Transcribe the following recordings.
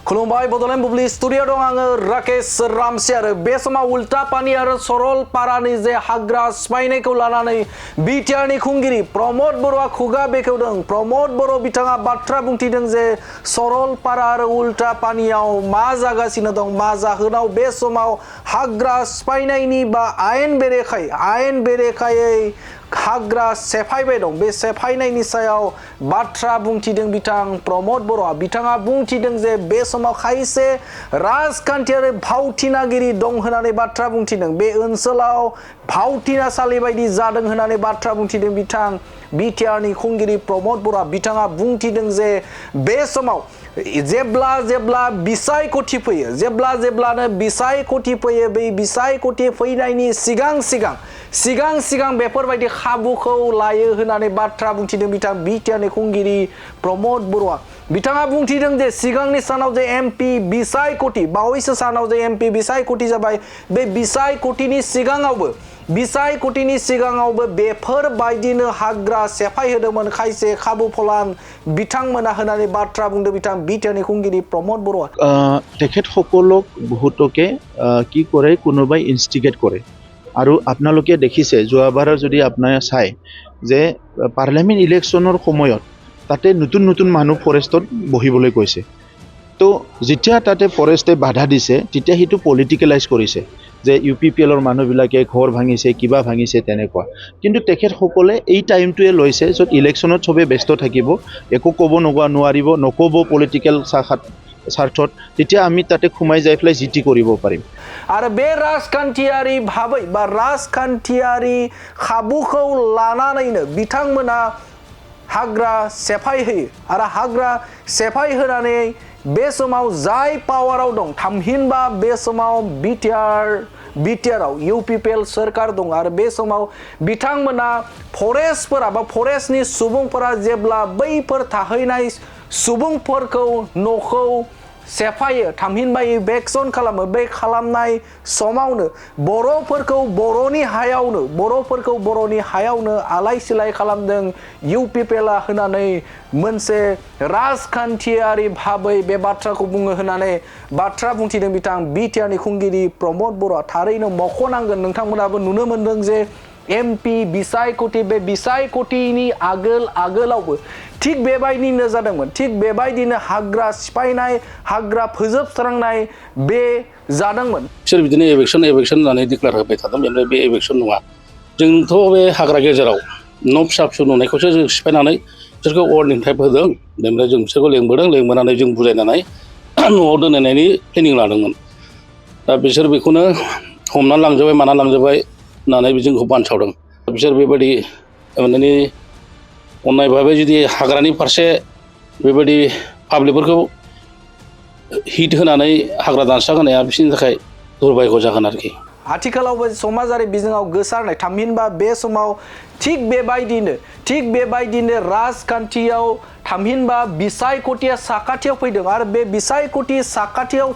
खुलुमबाय बड'लेण्ड बुब्लि स्टुडिअ दं आङो राकेश रामसि आरो बे समाव उल्टा पानि आरो सरलपारानि जे हाग्रा सिफायनायखौ लानानै बिटिआरनि खुंगिरि प्रमद बर'आ खुगा बेखेवदों। प्रमद बर' बिथाङा बाथ्रा बुंथिदों जे सरलपारा आरो उल्टा पानियाव मा जागासिनो दं, मा जाहोनाव बे समाव हाग्रा सिफायनायनि बा आयेन बेरेखायै हाग्रा सेफायबाय दं। बे सेफायनायनि सायाव बाथ्रा बुंथिदों बिथां प्रमद बर'आ। बिथाङा बुंथिदों जे बे समाव खायसे राजखान्थियारि भावथिनागिरि दं होननानै बाथ्रा बुंथिदों। बे ओनसोलाव भावथिनासालि बायदि जादों होननानै बाथ्रा बुंथिदों बिथां बिटिआरनि खुंगिरि प्रमद बर'आ। बिथाङा बुंथिदों जे बे समाव जेब्ला बिसायख'थि फैयो, जेब्लानो बिसायख'थि फैयो, बै बिसायख'थि फैनायनि सिगां बेफोरबायदि खाबुखौ लायो होननानै बाथ्रा बुंथिदों बिथां बिटिआरनि खुंगिरि प्रमद बर'आ। बिथाङा बुंथिदों जे सिगांनि सानाव जे एमपि बिसायख'थि, बावैसो सानाव जे एमपि बिसायख'थि जाबाय, बे बिसायख'थिनि सिगाङावबो बेफोरबायदिनो हाग्रा सेफाय होदोंमोन खायसे खाबु फलान बिथांमोना होननानै बाथ्रा बुंदों बिथां बिटिआरनि खुंगिरि प्रमद बर'आ। তেখেতসকলক বহুতকে কি কৰে, কোনোবাই ইনষ্টিগেট কৰে। আৰু আপোনালোকে দেখিছে যোৱাবাৰৰ যদি আপোনাৰ চাই যে পাৰ্লিয়ামেণ্ট ইলেকশ্যনৰ সময়ত তাতে নতুন মানুহ ফৰেষ্টত বহিবলৈ কৈছে। তো যেতিয়া তাতে ফৰেষ্টে বাধা দিছে তেতিয়া সেইটো পলিটিকেলাইজ কৰিছে যে UPPLৰ মানুহবিলাকে ঘৰ ভাঙিছে, কিবা ভাঙিছে তেনেকুৱা। কিন্তু তেখেতসকলে এই টাইমটোৱে লৈছে য'ত ইলেকশ্যনত চবে ব্যস্ত থাকিব, একো ক'ব নোৱাৰিব, নক'ব পলিটিকেল স্বাৰ্থত, তেতিয়া আমি তাতে সোমাই যাই পেলাই জিটি কৰিব পাৰিম। आरो बे राजखान्थियारि भाबै बा राजखान्थियारि खाबुखौ लानानैनो बिथांमोना हाग्रा सेफाय होयो आरो हाग्रा सेफाय होनानै बे समाव जाय पावाराव दं, थामहिनबा बे समाव बिटिआराव UPPL सोरखार दं आरो बे समाव बिथांमोना फरेस्टफोरा बा फरेस्टनि सुबुंफोरा जेब्ला बैफोर थाहैनाय सुबुंफोरखौ न'खौ सेफायो, थामहिनबा इभेक्सन खालामो, बे खालामनाय समावनो बर'फोरखौ बर'नि हायावनो आलाय सिलाय खालामदों UPPLआ होननानै मोनसे राजखान्थियारि भाबै बे बाथ्राखौ बुङो होननानै बाथ्रा बुंथिदों बिथां बिटिआरनि खुंगिरि प्रमद बर'आ। थारैनो मख'नांगोन, नोंथांमोनाबो नुनो मोनदों जे एमपि बिसायख'थि, बे बिसायख'थिनि आगोलावबो थिग बेबायदिनो जादोंमोन, थिग बेबायदिनो हाग्रा सिफायनाय, हाग्रा फोजोबस्रांनाय बे जादोंमोन। बिसोर बिदिनो एभेक्सन होननानै डिक्लेयार होबाय थादों, ओमफ्राय बे एभेक्सन नङा। जोंथ' बे हाग्रा गेजेराव न' फिसा नुनायखौसो जों सिफायनानै बिसोरखौ वार्निं टाइप होदों। ओमफ्राय जों बिसोरखौ लेंबोनानै जों बुजायनानै न'आव दोनहैनायनि प्लेनिं लादोंमोन। दा बिसोर बेखौनो हमनानै लांजोब्बाय, माना लांजोब्बाय होननानै जोंखौ बानसावदों। बिसोर बेबायदि माने अननाय भाबै जुदि हाग्रानि फारसे बेबायदि पाब्लिकफोरखौ हिट होनानै हाग्रा दानस्रां होनाया बिसोरनि थाखाय दुर्भाग्य जागोन आरोखि। आथिखालावबो समाजारि बिजोङाव गोसारनाय, थामहिनबा बे समाव थिग बेबायदिनो राजखान्थियाव थामहिनबा बिसायख'थिया साखाथियाव फैदों आरो बे बिसायख'थि साखाथियाव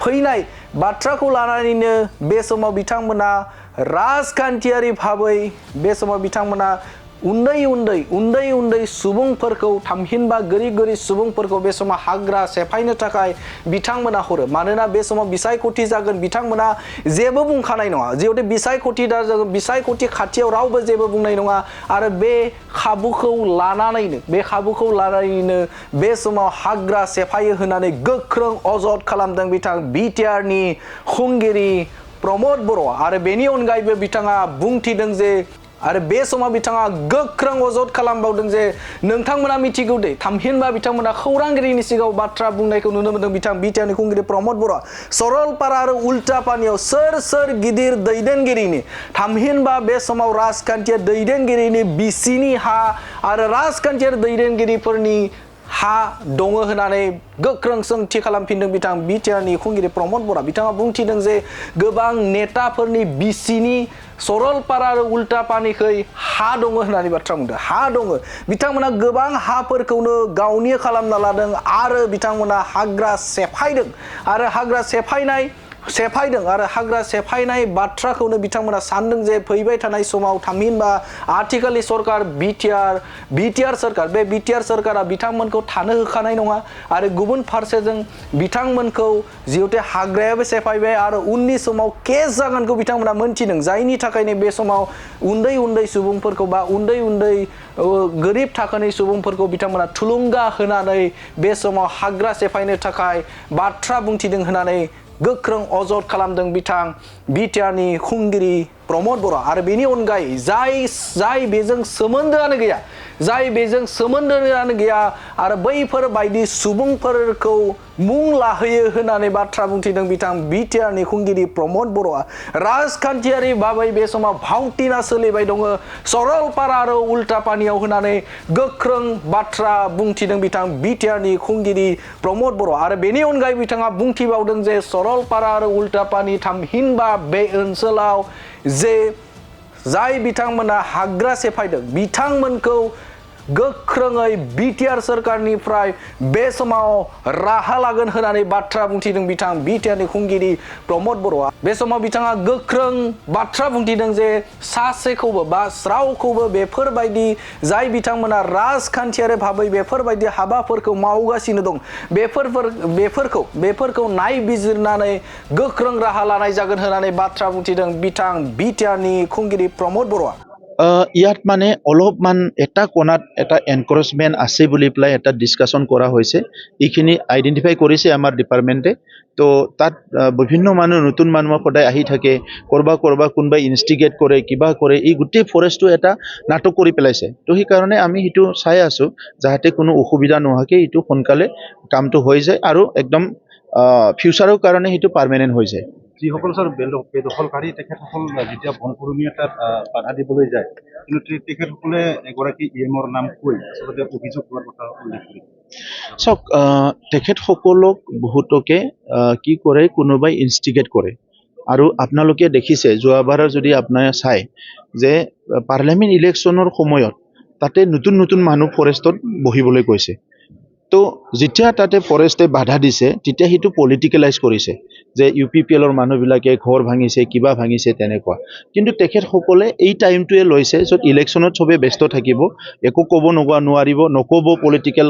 फैनाय बाथ्राखौ लानानैनो बे समाव बिथांमोना राजखान्थियारि भाबै बे समाव बिथांमोना उन्दै सुबुंफोरखौ, थामहिनबा गोरिब सुबुंफोरखौ बे समाव हाग्रा सेफायनो थाखाय बिथांमोना हरो। मानोना बे समाव बिसायख'थि जागोन, बिथांमोना जेबो बुंखानाय नङा, जिहेतु बिसायख'थि खाथियाव रावबो जेबो बुंनाय नङा आरो बे खाबुखौ लानानैनो बे समाव हाग्रा सेफायो होननानै गोख्रों अजद खालामदों बिथां बिटिआरनि खुंगिरि प्रमद बर'आ। आरो बेनि अनगायैबो बिथाङा बुंथिदों जे, आरो बे समाव बिथाङा गोख्रों अजद खालामबावदों जे नोंथांमोना मिथिगौ दे, थामहिनबा बिथांमोना खौरांगिरिनि सिगाङाव बाथ्रा बुंनायखौ नुनो मोनदों बिथां बिटिआरनि खुंगिरि प्रमद बर'आ। सरलपारा आरो उल्टा पानियाव सोर गिदिर दैदेनगिरिनि, थामहिनबा बे समाव राजखान्थियारि दैदेनगिरिनि बिसिनि हा आरो राजखान्थियारि दैदेनगिरिफोरनि हा दङ होननानै गोख्रों सोंथि खालामफिनदों बिथां बिटिआरनि खुंगिरि प्रमद बर'आ। बिथाङा बुंथिदों जे गोबां नेताफोरनि बिसिनि सरलपारा आरो उल्टा पानिखै हा दङ होननानै बाथ्रा बुंदों। हा दङ, बिथांमोना गोबां हाफोरखौनो गावनि खालामना लादों आरो बिथांमोना हाग्रा सेफायदों आरो हाग्रा सेफायनाय सेफायदों आरो हाग्रा सेफायनाय बाथ्राखौनो बिथांमोना सानदों जे फैबाय थानाय समाव थामहिनबा आथिखालनि सरकार बिटिआर सरकार बे बिटिआर सरकारा बिथांमोनखौ थानो होखानाय नङा आरो गुबुन फारसेजों बिथांमोनखौ जिहेतु हाग्रायाबो सेफायबाय आरो उननि समाव केस जागोनखौ बिथांमोना मोनथिदों जायनि थाखायनो बे समाव उन्दै उन्दै सुबुंफोरखौ बा उन्दै उन्दै गोरिब थाखोनि सुबुंफोरखौ बिथांमोना थुलुंगा होनानै बे समाव हाग्रा सेफायनो थाखाय बाथ्रा बुंथिदों होनानै गोख्रों अजद खालामदों बिथां बिटिआरनि खुंगिरि प्रमद बर' आरो बेनि अनगायै जाय बेजों सोमोन्दोआनो गैया आरो बैफोर बायदि सुबुंफोरखौ मुं लाहोयो होननानै बाथ्रा बुंथिदों बिथां बिटिआरनि खुंगिरि प्रमद बर'आ राजखान्थियारि भाबै बे समाव भावथिना सोलिबाय दङ सरलपारा आरो उल्टापानियाव होननानै गोख्रों बाथ्रा बुंथिदों बिथां बिटिआरनि खुंगिरि प्रमद बर' आरो बेनि अनगायै बिथाङा बुंथिबावदों जे सरलपारा आरो उल्टापानि थामहिनबा बे ओनसोलाव जे जाय बिथांमोना हाग्रा सेफायदों बिथांमोनखौ गोख्रोङै बिटिआर सरकारनिफ्राय बे समाव राहा लागोन होननानै बाथ्रा बुंथिदों बिथां बिटिआरनि खुंगिरि प्रमद बर'आ बे समाव बिथाङा गोख्रों बाथ्रा बुंथिदों जे सासेखौबो बा रावखौबो बेफोरबायदि जाय बिथांमोना राजखान्थियारि भाबै बेफोरबायदि हाबाफोरखौ मावगासिनो दं बेफोरखौ नायबिजिरनानै गोख्रों राहा लानाय जागोन होननानै बाथ्रा बुंथिदों बिथां बिटिआरनि खुंगिरि प्रमद बर'आ ইয়াত মানে অলপমান এটা কোণাত এটা এনকাৰেজমেণ্ট আছে বুলি পেলাই এটা ডিছকাশ্যন কৰা হৈছে এইখিনি আইডেণ্টিফাই কৰিছে আমাৰ ডিপাৰ্টমেণ্টে তো তাত বিভিন্ন মানুহ নতুন মানুহ সদায় আহি থাকে কৰবা কোনোবাই ইনষ্টিগেট কৰে কিবা কৰে এই গোটেই ফৰেষ্টটো এটা নাটক কৰি পেলাইছে তো সেইকাৰণে আমি সেইটো চাই আছোঁ যাতে কোনো অসুবিধা নোহোৱাকৈ এইটো সোনকালে কামটো হৈ যায় আৰু একদম ফিউচাৰৰ কাৰণে সেইটো পাৰ্মানেণ্ট হৈ যায় যিসকল স্যাৰ বেদখলকাৰী তেখেতসকল যেতিয়া বনকৰ্মী এটাত বাধা দিবলৈ যায় কিন্তু তেখেতসকলে এগৰাকী ইএমৰ নাম কৈ আচলতে অভিযোগ হোৱাৰ কথা উল্লেখ কৰিছে চাওক তেখেতসকলক বহুতকে কি কৰে কোনোবাই ইনষ্টিগেট কৰে আৰু আপোনালোকে দেখিছে যোৱাবাৰ যদি আপোনাৰ চাই যে পাৰ্লিয়ামেণ্ট ইলেকশ্যনৰ সময়ত তাতে নতুন মানুহ ফৰেষ্টত বহিবলৈ কৈছে তো যেতিয়া তাতে ফৰেষ্টে বাধা দিছে তেতিয়া সেইটো পলিটিকেলাইজ কৰিছে যে ইউপিপিএলৰ মানুহবিলাকে ঘৰ ভাঙিছে কিবা ভাঙিছে তেনেকুৱা কিন্তু তেখেতসকলে এই টাইমটোৱে লৈছে য'ত ইলেকশ্যনত চবে ব্যস্ত থাকিব একো ক'ব নোৱাৰিব নক'ব পলিটিকেল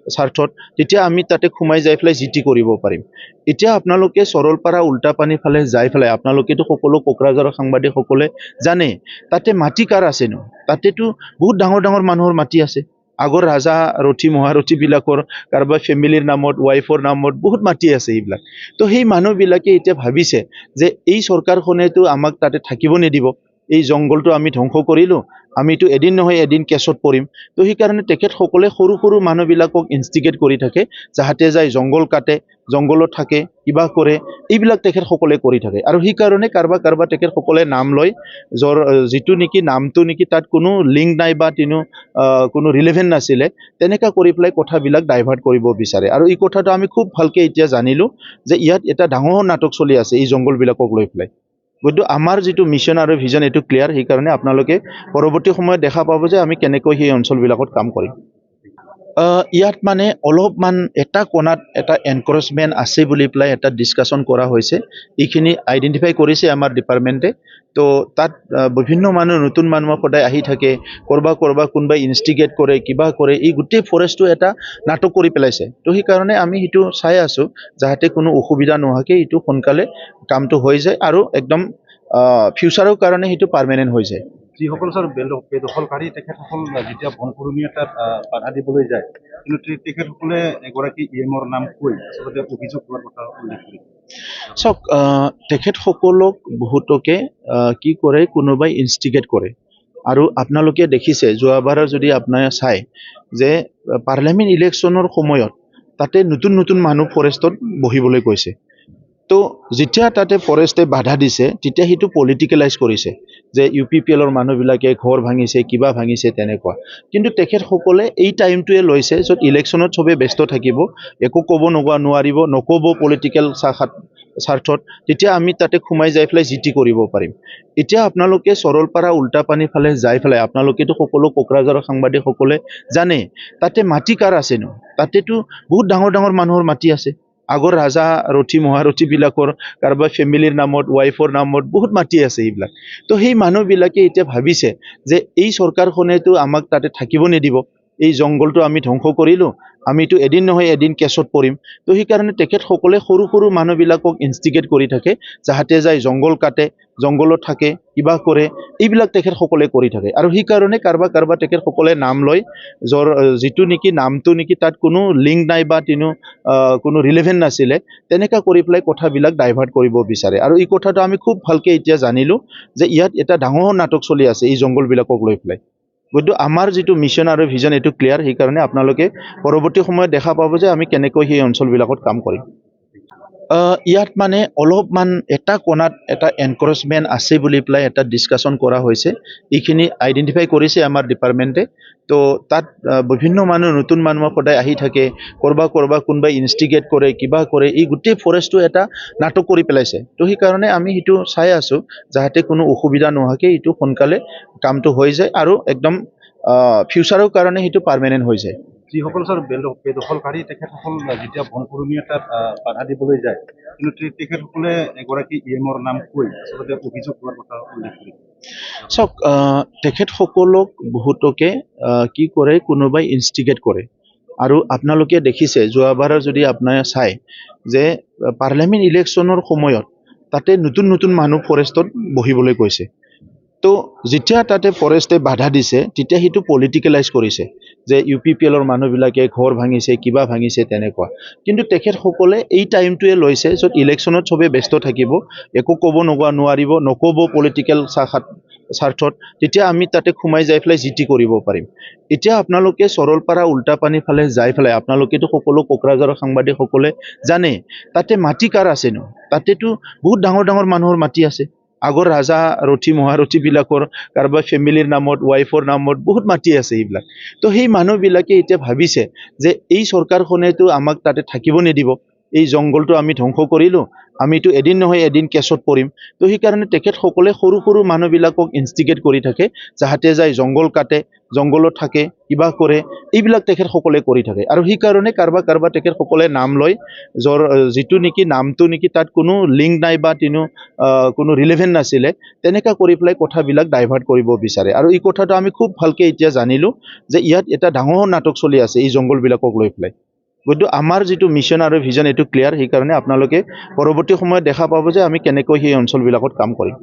স্বাৰ্থত তেতিয়া আমি তাতে সোমাই যাই পেলাই জিটি কৰিব পাৰিম এতিয়া আপোনালোকে সৰলপাৰা উল্টাপানী ফালে যাই পেলাই আপোনালোকেতো সকলো কোকৰাঝাৰৰ সাংবাদিকসকলে জানে তাতে মাটি কাৰ আছেনো তাতেতো বহুত ডাঙৰ মানুহৰ মাটি আছে আগৰ ৰাজা ৰথী মহাৰথীবিলাকৰ কাৰোবাৰ ফেমিলিৰ নামত ৱাইফৰ নামত বহুত মাটি আছে এইবিলাক তো সেই মানুহবিলাকে এতিয়া ভাবিছে যে এই চৰকাৰখনেতো আমাক তাতে থাকিব নিদিব এই জংগলটো আমি ধ্বংস কৰিলোঁ আমিতো এদিন নহয় এদিন কেছত পৰিম তো সেইকাৰণে তেখেতসকলে সৰু মানুহবিলাকক ইনষ্টিগেট কৰি থাকে যাহাতে যায় জংগল কাটে জংগলত থাকে কিবা কৰে এইবিলাক তেখেতসকলে কৰি থাকে আৰু সেইকাৰণে কাৰোবাৰ তেখেতসকলে নাম লয় যিটো নেকি নামটো নেকি তাত কোনো লিংক নাই বা কোনো ৰিলেভেণ্ট নাছিলে তেনেকুৱা কৰি পেলাই কথাবিলাক ডাইভাৰ্ট কৰিব বিচাৰে আৰু এই কথাটো আমি খুব ভালকৈ এতিয়া জানিলোঁ যে ইয়াত এটা ডাঙৰ নাটক চলি আছে এই জংগলবিলাকক লৈ পেলাই গতিকে আমাৰ যিটো মিছন আৰু ভিজন এইটো ক্লিয়াৰ সেইকাৰণে আপোনালোকে পৰৱৰ্তী সময়ত দেখা পাব যে আমি কেনেকৈ সেই অঞ্চলবিলাকত কাম কৰিম ইয়াত মানে অলপমান এটা কোণাত এটা এনকাৰেজমেণ্ট আছে বুলি পেলাই এটা ডিছকাশ্যন কৰা হৈছে এইখিনি আইডেণ্টিফাই কৰিছে আমাৰ ডিপাৰ্টমেণ্টে তো তাত বিভিন্ন মানুহ নতুন মানুহ সদায় আহি থাকে কৰবা কোনোবাই ইনষ্টিগেট কৰে কিবা কৰে এই গোটেই ফৰেষ্টটো এটা নাটক কৰি পেলাইছে তো সেইকাৰণে আমি সেইটো চাই আছোঁ যাতে কোনো অসুবিধা নোহোৱাকৈ এইটো সোনকালে কামটো হৈ যায় আৰু একদম ফিউচাৰৰ কাৰণে সেইটো পাৰ্মানেণ্ট হৈ যায় যিসকল স্যাৰ বেদখলকাৰী তেখেতসকল যেতিয়া বনকৰ্মী এটাত বাধা দিবলৈ যায় কিন্তু তেখেতসকলে এগৰাকী ইএমৰ নাম কৈ আচলতে অভিযোগ হোৱাৰ কথা উল্লেখ কৰিছে চাওক তেখেতসকলক বহুতকে কি কৰে কোনোবাই ইনষ্টিগেট কৰে আৰু আপোনালোকে দেখিছে যোৱাবাৰ যদি আপোনাৰ চাই যে পাৰ্লিয়ামেণ্ট ইলেকশ্যনৰ সময়ত তাতে নতুন মানুহ ফৰেষ্টত বহিবলৈ কৈছে তো যেতিয়া তাতে ফৰেষ্টে বাধা দিছে তেতিয়া সেইটো পলিটিকেলাইজ কৰিছে যে ইউপিপিএলৰ মানুহবিলাকে ঘৰ ভাঙিছে কিবা ভাঙিছে তেনেকুৱা কিন্তু তেখেতসকলে এই টাইমটোৱে লৈছে য'ত ইলেকশ্যনত চবে ব্যস্ত থাকিব একো ক'ব নোৱাৰিব নক'ব পলিটিকেল স্বাৰ্থত তেতিয়া আমি তাতে সোমাই যাই পেলাই জিটি কৰিব পাৰিম এতিয়া আপোনালোকে সৰলপাৰা উল্টাপানী ফালে যাই পেলাই আপোনালোকেতো সকলো কোকৰাঝাৰৰ সাংবাদিকসকলে জানে তাতে মাটি কাৰ আছেনো তাতেতো বহুত ডাঙৰ মানুহৰ মাটি আছে আগৰ ৰাজা ৰথী মহাৰথীবিলাকৰ কাৰোবাৰ ফেমিলিৰ নামত ৱাইফৰ নামত বহুত মাটি আছে এইবিলাক তো সেই মানুহবিলাকে এতিয়া ভাবিছে যে এই চৰকাৰখনেতো আমাক তাতে থাকিব নিদিব এই জংঘলটো আমি ধ্বংস কৰিলোঁ আমিতো এদিন নহয় এদিন কেছত পৰিম তো সেইকাৰণে তেখেতসকলে সৰু সৰু মানুহবিলাকক ইনষ্টিগেট কৰি থাকে যাহাতে যায় জংঘল কাটে জংঘলত থাকে কিবা কৰে এইবিলাক তেখেতসকলে কৰি থাকে আৰু সেইকাৰণে কাৰোবাৰ তেখেতসকলে নাম লয় যৰ যিটো নেকি নামটো নেকি তাত কোনো লিংক নাই বা কোনো ৰিলেভেণ্ট নাছিলে তেনেকুৱা কৰি পেলাই কথাবিলাক ডাইভাৰ্ট কৰিব বিচাৰে আৰু এই কথাটো আমি খুব ভালকৈ এতিয়া জানিলোঁ যে ইয়াত এটা ডাঙৰ নাটক চলি আছে এই জংঘলবিলাকক লৈ পেলাই গতিকে আমাৰ যিটো মিছন আৰু ভিজন এইটো ক্লিয়াৰ সেইকাৰণে আপোনালোকে পৰৱৰ্তী সময়ত দেখা পাব যে আমি কেনেকৈ সেই অঞ্চলবিলাকত কাম কৰিম ইয়াত মানে অলপমান এটা কোণাত এটা এনকাৰেজমেণ্ট আছে বুলি পেলাই এটা ডিছকাশ্যন কৰা হৈছে এইখিনি আইডেণ্টিফাই কৰিছে আমাৰ ডিপাৰ্টমেণ্টে তো তাত বিভিন্ন মানুহ নতুন মানুহ সদায় আহি থাকে কৰবাত কোনোবাই ইনষ্টিগেট কৰে কিবা কৰে এই গোটেই ফৰেষ্টটো এটা নাটক কৰি পেলাইছে তো সেইকাৰণে আমি সেইটো চাই আছোঁ যাতে কোনো অসুবিধা নোহোৱাকৈ এইটো সোনকালে কামটো হৈ যায় আৰু একদম ফিউচাৰৰ কাৰণে সেইটো পাৰ্মানেণ্ট হৈ যায় যিসকল ছাৰ বেদখলকাৰী তেখেতসকল যেতিয়া বন কৰ্মী এটাত বাধা দিবলৈ যায় কিন্তু তেখেতসকলে এগৰাকী ইএমৰ নাম কৈ আচলতে অভিযোগ কৰাৰ কথা উল্লেখ কৰিছে চাওক তেখেতসকলক বহুতকে কি কৰে কোনোবাই ইনষ্টিগেট কৰে আৰু আপোনালোকে দেখিছে যোৱাবাৰ যদি আপোনাৰ চায় যে পাৰ্লিয়ামেণ্ট ইলেকশ্যনৰ সময়ত তাতে নতুন মানুহ ফৰেষ্টত বহিবলৈ কৈছে তো যেতিয়া তাতে ফৰেষ্টে বাধা দিছে তেতিয়া সেইটো পলিটিকেলাইজ কৰিছে যে UPPLৰ মানুহবিলাকে ঘৰ ভাঙিছে কিবা ভাঙিছে তেনেকুৱা কিন্তু তেখেতসকলে এই টাইমটোৱে লৈছে য'ত ইলেকশ্যনত চবেই ব্যস্ত থাকিব একো ক'ব নোৱাৰিব নক'ব পলিটিকেল স্বাৰ্থত তেতিয়া আমি তাতে সোমাই যাই পেলাই জিটি কৰিব পাৰিম এতিয়া আপোনালোকে সৰলপাৰা উল্টাপানী ফালে যাই পেলাই আপোনালোকেতো সকলো কোকৰাঝাৰৰ সাংবাদিকসকলে জানে তাতে মাটি কাৰ আছেনো তাতেতো বহুত ডাঙৰ মানুহৰ মাটি আছে আগৰ ৰাজা ৰথী মহাৰথীবিলাকৰ কাৰোবাৰ ফেমিলিৰ নামত ৱাইফৰ নামত বহুত মাটি আছে এইবিলাক তো সেই মানুহবিলাকে এতিয়া ভাবিছে যে এই চৰকাৰখনেতো আমাক তাতে থাকিব নিদিব এই জংঘলটো আমি ধ্বংস কৰিলোঁ আমিতো এদিন নহয় এদিন কেছত পৰিম তো সেইকাৰণে তেখেতসকলে সৰু সৰু মানুহবিলাকক ইনষ্টিগেট কৰি থাকে যাহাতে যায় জংঘল কাটে জংঘলত থাকে কিবা কৰে এইবিলাক তেখেতসকলে কৰি থাকে আৰু সেইকাৰণে কাৰোবাৰ তেখেতসকলে নাম লয় যিটো নেকি নামটো নেকি তাত কোনো লিংক নাই বা কোনো ৰিলেভেণ্ট নাছিলে তেনেকুৱা কৰি পেলাই কথাবিলাক ডাইভাৰ্ট কৰিব বিচাৰে আৰু এই কথাটো আমি খুব ভালকৈ এতিয়া জানিলোঁ যে ইয়াত এটা ডাঙৰ নাটক চলি আছে এই জংঘলবিলাকক লৈ পেলাই গতিকে আমাৰ যিটো মিছন আৰু ভিজন এইটো ক্লিয়াৰ সেইকাৰণে আপোনালোকে পৰৱৰ্তী সময়ত দেখা পাব যে আমি কেনেকৈ সেই অঞ্চলবিলাকত কাম কৰিম